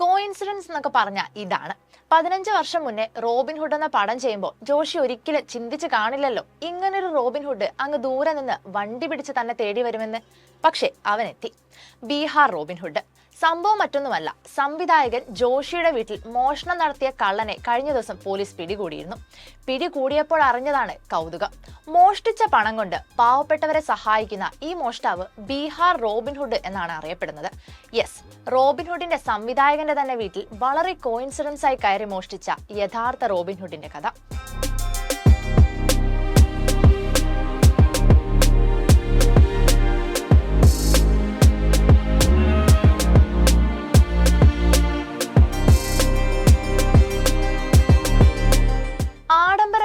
Coincidence എന്നൊക്കെ പറഞ്ഞ ഇതാണ്. 15 വർഷം മുന്നേ റോബിൻഹുഡ് എന്ന പടം ചെയ്യുമ്പോൾ ജോഷി ഒരിക്കലും ചിന്തിച്ചു കാണില്ലല്ലോ ഇങ്ങനൊരു റോബിൻഹുഡ് അങ്ങ് ദൂരെ നിന്ന് വണ്ടി പിടിച്ച് തന്നെ തേടി വരുമെന്ന്. പക്ഷേ അവനെത്തി. ബീഹാർ റോബിൻഹുഡ്. സംഭവം മറ്റൊന്നുമല്ല, സംവിധായകൻ ജോഷിയുടെ വീട്ടിൽ മോഷണം നടത്തിയ കള്ളനെ കഴിഞ്ഞ ദിവസം പോലീസ് പിടികൂടിയിരുന്നു. പിടികൂടിയപ്പോൾ അറിഞ്ഞതാണ് കൗതുകം. മോഷ്ടിച്ച പണം കൊണ്ട് പാവപ്പെട്ടവരെ സഹായിക്കുന്ന ഈ മോഷ്ടാവ് ബീഹാർ റോബിൻഹുഡ് എന്നാണ് അറിയപ്പെടുന്നത്. യെസ്, റോബിൻഹുഡിന്റെ സംവിധായകന്റെ തന്നെ വീട്ടിൽ വളരെ കോയിൻസിഡൻസ് ആയി കയറി മോഷ്ടിച്ച യഥാർത്ഥ റോബിൻഹുഡിന്റെ കഥ.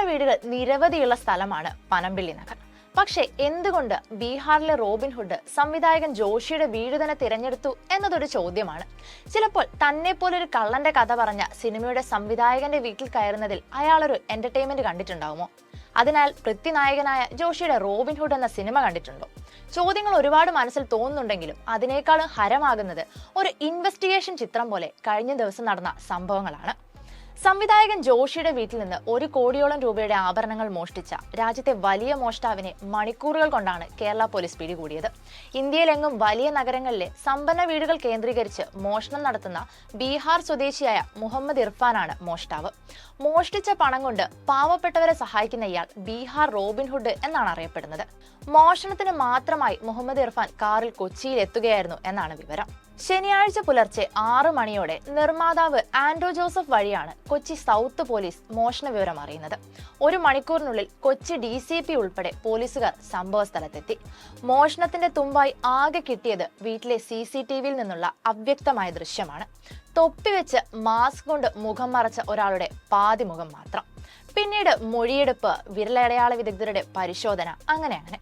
വീടുകൾ നിരവധിയുള്ള സ്ഥലമാണ് പനമ്പിള്ളി നഗർ. പക്ഷെ എന്തുകൊണ്ട് ബീഹാറിലെ റോബിൻഹുഡ് സംവിധായകൻ ജോഷിയുടെ വീട് തന്നെ തിരഞ്ഞെടുത്തു എന്നതൊരു ചോദ്യമാണ്. ചിലപ്പോൾ തന്നെ പോലൊരു കള്ളന്റെ കഥ പറഞ്ഞ സിനിമയുടെ സംവിധായകന്റെ വീട്ടിൽ കയറുന്നതിൽ അയാളൊരു എന്റർടൈൻമെന്റ് കണ്ടിട്ടുണ്ടാവുമോ? അതിനാൽ പൃഥ്വിനായകനായ ജോഷിയുടെ റോബിൻഹുഡ് എന്ന സിനിമ കണ്ടിട്ടുണ്ടോ? ചോദ്യങ്ങൾ ഒരുപാട് മനസ്സിൽ തോന്നുന്നുണ്ടെങ്കിലും അതിനേക്കാളും ഹരമാകുന്നത് ഒരു ഇൻവെസ്റ്റിഗേഷൻ ചിത്രം പോലെ കഴിഞ്ഞ ദിവസം നടന്ന സംഭവങ്ങളാണ്. സംവിധായകൻ ജോഷിയുടെ വീട്ടിൽ നിന്ന് 1 കോടിയോളം രൂപയുടെ ആഭരണങ്ങൾ മോഷ്ടിച്ച രാജ്യത്തെ വലിയ മോഷ്ടാവിനെ മണിക്കൂറുകൾ കൊണ്ടാണ് കേരള പോലീസ് പിടികൂടിയത്. ഇന്ത്യയിലെങ്ങും വലിയ നഗരങ്ങളിലെ സമ്പന്ന വീടുകൾ കേന്ദ്രീകരിച്ച് മോഷണം നടത്തുന്ന ബീഹാർ സ്വദേശിയായ മുഹമ്മദ് ഇർഫാനാണ് മോഷ്ടാവ്. മോഷ്ടിച്ച പണം കൊണ്ട് പാവപ്പെട്ടവരെ സഹായിക്കുന്ന ഇയാൾ ബീഹാർ റോബിൻഹുഡ് എന്നാണ് അറിയപ്പെടുന്നത്. മോഷണത്തിന് മാത്രമായി മുഹമ്മദ് ഇർഫാൻ കാറിൽ കൊച്ചിയിൽ എത്തുകയായിരുന്നു എന്നാണ് വിവരം. ശനിയാഴ്ച പുലർച്ചെ 6 മണിയോടെ നിർമ്മാതാവ് ആൻഡ്രോ ജോസഫ് വഴിയാണ് കൊച്ചി സൗത്ത് പോലീസ് മോഷണ വിവരം അറിയുന്നത്. 1 മണിക്കൂറിനുള്ളിൽ കൊച്ചി DCP ഉൾപ്പെടെ പോലീസുകാർ സംഭവ സ്ഥലത്തെത്തി. മോഷണത്തിന്റെ തുമ്പായി ആകെ കിട്ടിയത് വീട്ടിലെ CCTVയിൽ നിന്നുള്ള അവ്യക്തമായ ദൃശ്യമാണ്. തൊപ്പി വെച്ച് മാസ്ക് കൊണ്ട് മുഖം മറച്ച ഒരാളുടെ പാതി മുഖം മാത്രം. പിന്നീട് മൊഴിയെടുപ്പ്, വിരലടയാള വിദഗ്ധരുടെ പരിശോധന, അങ്ങനെ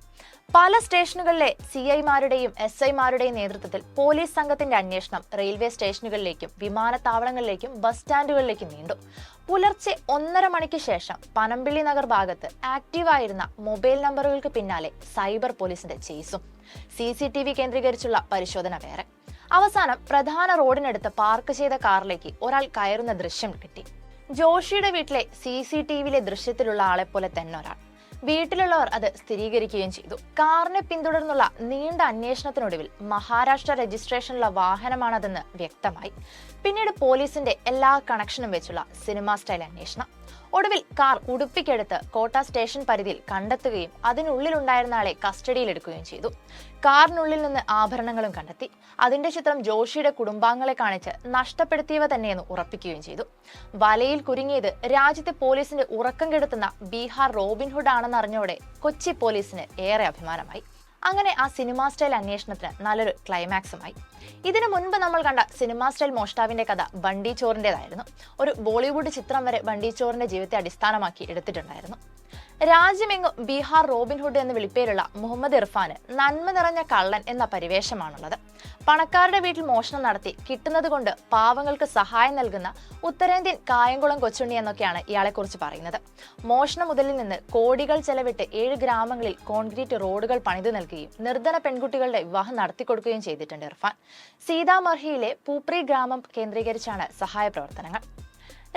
പല സ്റ്റേഷനുകളിലെ CIമാരുടെയും SIമാരുടെയും നേതൃത്വത്തിൽ പോലീസ് സംഘത്തിന്റെ അന്വേഷണം റെയിൽവേ സ്റ്റേഷനുകളിലേക്കും വിമാനത്താവളങ്ങളിലേക്കും ബസ് സ്റ്റാൻഡുകളിലേക്കും നീണ്ടു. പുലർച്ചെ 1:30 മണിക്ക് ശേഷം പനമ്പിള്ളി നഗർ ഭാഗത്ത് ആക്റ്റീവായിരുന്ന മൊബൈൽ നമ്പറുകൾക്ക് പിന്നാലെ സൈബർ പോലീസിന്റെ ചേസും. CCTV കേന്ദ്രീകരിച്ചുള്ള പരിശോധന വേറെ. അവസാനം പ്രധാന റോഡിനടുത്ത് പാർക്ക് ചെയ്ത കാറിലേക്ക് ഒരാൾ കയറുന്ന ദൃശ്യം കിട്ടി. ജോഷിയുടെ വീട്ടിലെ CCTVയിലെ ദൃശ്യത്തിലുള്ള ആളെ പോലെ തന്നെ ഒരാൾ. വീട്ടിലുള്ളവർ അത് സ്ഥിരീകരിക്കുകയും ചെയ്തു. കാറിനെ പിന്തുടർന്നുള്ള നീണ്ട അന്വേഷണത്തിനൊടുവിൽ മഹാരാഷ്ട്ര രജിസ്ട്രേഷനുള്ള വാഹനമാണതെന്ന് വ്യക്തമായി. പിന്നീട് പോലീസിന്റെ എല്ലാ കണക്ഷനും വെച്ചുള്ള സിനിമ സ്റ്റൈൽ അന്വേഷണം. ഒടുവിൽ കാർ ഉടുപ്പിക്കെടുത്ത് കോട്ട സ്റ്റേഷൻ പരിധിയിൽ കണ്ടെത്തുകയും അതിനുള്ളിലുണ്ടായിരുന്ന ആളെ കസ്റ്റഡിയിലെടുക്കുകയും ചെയ്തു. കാറിനുള്ളിൽ നിന്ന് ആഭരണങ്ങളും കണ്ടെത്തി. അതിന്റെ ചിത്രം ജോഷിയുടെ കുടുംബാംഗങ്ങളെ കാണിച്ച് നഷ്ടപ്പെടുത്തിയവ തന്നെയെന്ന് ഉറപ്പിക്കുകയും ചെയ്തു. വലയിൽ കുരുങ്ങിയത് രാജ്യത്തെ പോലീസിന്റെ ഉറക്കം കെടുത്തുന്ന ബീഹാർ റോബിൻഹുഡ് ആണെന്നറിഞ്ഞോടെ കൊച്ചി പോലീസിന് ഏറെ അഭിമാനമായി. അങ്ങനെ ആ സിനിമാ സ്റ്റൈൽ അന്വേഷണത്തിന് നല്ലൊരു ക്ലൈമാക്സുമായി. ഇതിനു മുൻപ് നമ്മൾ കണ്ട സിനിമാ സ്റ്റൈൽ മോഷ്ടാവിന്റെ കഥ ബണ്ടി ചോറിന്റേതായിരുന്നു. ഒരു ബോളിവുഡ് ചിത്രം വരെ ബണ്ടി ചോറിന്റെ ജീവിതത്തെ അടിസ്ഥാനമാക്കി എടുത്തിട്ടുണ്ടായിരുന്നു. രാജ്യമെങ്ങും ബീഹാർ റോബിൻഹുഡ് എന്ന് വിളിപ്പേരുള്ള മുഹമ്മദ് ഇർഫാന് നന്മ നിറഞ്ഞ കള്ളൻ എന്ന പരിവേഷമാണുള്ളത്. പണക്കാരുടെ വീട്ടിൽ മോഷണം നടത്തി കിട്ടുന്നത് കൊണ്ട് പാവങ്ങൾക്ക് സഹായം നൽകുന്ന ഉത്തരേന്ത്യൻ കായംകുളം കൊച്ചുണ്ണി എന്നൊക്കെയാണ് ഇയാളെക്കുറിച്ച് പറയുന്നത്. മോഷണ മുതലിൽ നിന്ന് കോടികൾ ചെലവിട്ട് 7 ഗ്രാമങ്ങളിൽ കോൺക്രീറ്റ് റോഡുകൾ പണിതു നൽകുകയും നിർധന പെൺകുട്ടികളുടെ വിവാഹം നടത്തിക്കൊടുക്കുകയും ചെയ്തിട്ടുണ്ട് ഇർഫാൻ. സീതാമർഹിയിലെ പൂപ്രി ഗ്രാമം കേന്ദ്രീകരിച്ചാണ് സഹായ പ്രവർത്തനങ്ങൾ.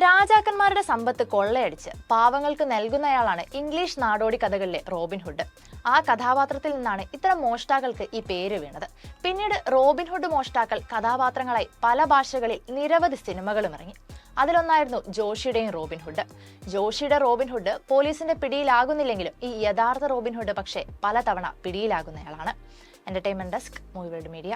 രാജാക്കന്മാരുടെ സമ്പത്ത് കൊള്ളയടിച്ച് പാവങ്ങൾക്ക് നൽകുന്നയാളാണ് ഇംഗ്ലീഷ് നാടോടി കഥകളിലെ റോബിൻഹുഡ്. ആ കഥാപാത്രത്തിൽ നിന്നാണ് ഇത്തരം മോഷ്ടാക്കൾക്ക് ഈ പേര് വീണത്. പിന്നീട് റോബിൻഹുഡ് മോഷ്ടാക്കൾ കഥാപാത്രങ്ങളായി പല ഭാഷകളിൽ നിരവധി സിനിമകളും ഇറങ്ങി. അതിലൊന്നായിരുന്നു ജോഷിയുടെയും റോബിൻഹുഡ്. ജോഷിയുടെ റോബിൻഹുഡ് പോലീസിന്റെ പിടിയിലാകുന്നില്ലെങ്കിലും ഈ യഥാർത്ഥ റോബിൻഹുഡ് പക്ഷേ പലതവണ പിടിയിലാകുന്നയാളാണ്. Entertainment desk, movie world media.